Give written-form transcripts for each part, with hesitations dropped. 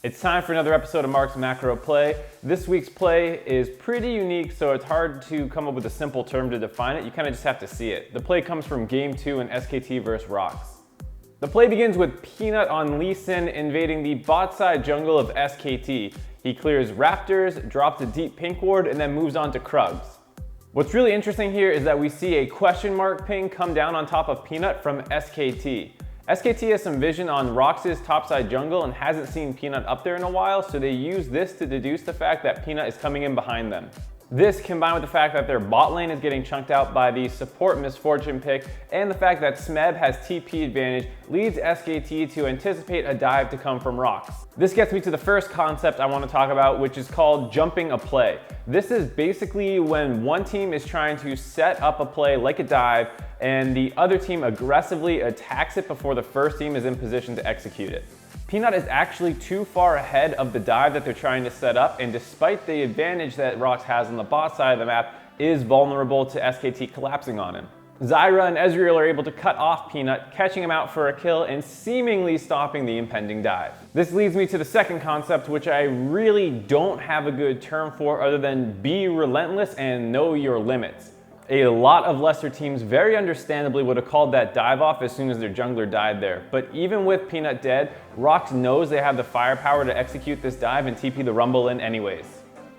It's time for another episode of Mark's Macro Play. This week's play is pretty unique, so it's hard to come up with a simple term to define it. You kind of just have to see it. The play comes from Game 2 in SKT versus ROX. The play begins with Peanut on Lee Sin invading the bot side jungle of SKT. He clears Raptors, drops a deep pink ward, and then moves on to Krugs. What's really interesting here is that we see a question mark ping come down on top of Peanut from SKT. SKT has some vision on ROX's topside jungle and hasn't seen Peanut up there in a while, so they use this to deduce the fact that Peanut is coming in behind them. This, combined with the fact that their bot lane is getting chunked out by the support Misfortune pick, and the fact that Smeb has TP advantage, leads SKT to anticipate a dive to come from ROX. This gets me to the first concept I want to talk about, which is called jumping a play. This is basically when one team is trying to set up a play like a dive, and the other team aggressively attacks it before the first team is in position to execute it. Peanut is actually too far ahead of the dive that they're trying to set up, and despite the advantage that ROX has on the bot side of the map, is vulnerable to SKT collapsing on him. Zyra and Ezreal are able to cut off Peanut, catching him out for a kill and seemingly stopping the impending dive. This leads me to the second concept, which I really don't have a good term for other than be relentless and know your limits. A lot of lesser teams very understandably would have called that dive off as soon as their jungler died there. But even with Peanut dead, ROX knows they have the firepower to execute this dive and TP the Rumble in anyways.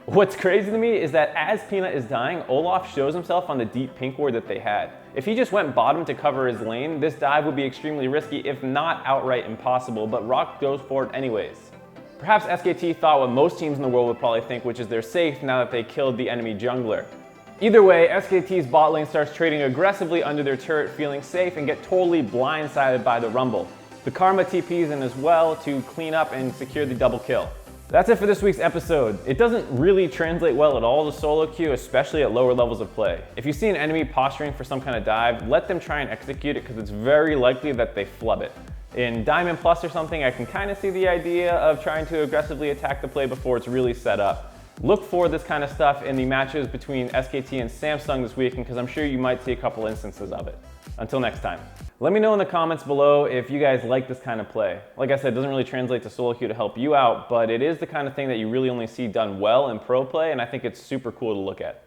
What's crazy to me is that as Peanut is dying, Olaf shows himself on the deep pink ward that they had. If he just went bottom to cover his lane, this dive would be extremely risky, if not outright impossible, but ROX goes for it anyways. Perhaps SKT thought what most teams in the world would probably think, which is they're safe now that they killed the enemy jungler. Either way, SKT's bot lane starts trading aggressively under their turret, feeling safe, and get totally blindsided by the Rumble. The Karma TPs in as well to clean up and secure the double kill. That's it for this week's episode. It doesn't really translate well at all to solo queue, especially at lower levels of play. If you see an enemy posturing for some kind of dive, let them try and execute it because it's very likely that they flub it. In Diamond Plus or something, I can kind of see the idea of trying to aggressively attack the play before it's really set up. Look for this kind of stuff in the matches between SKT and Samsung this weekend because I'm sure you might see a couple instances of it. Until next time. Let me know in the comments below if you guys like this kind of play. Like I said, it doesn't really translate to solo queue to help you out, but it is the kind of thing that you really only see done well in pro play, and I think it's super cool to look at.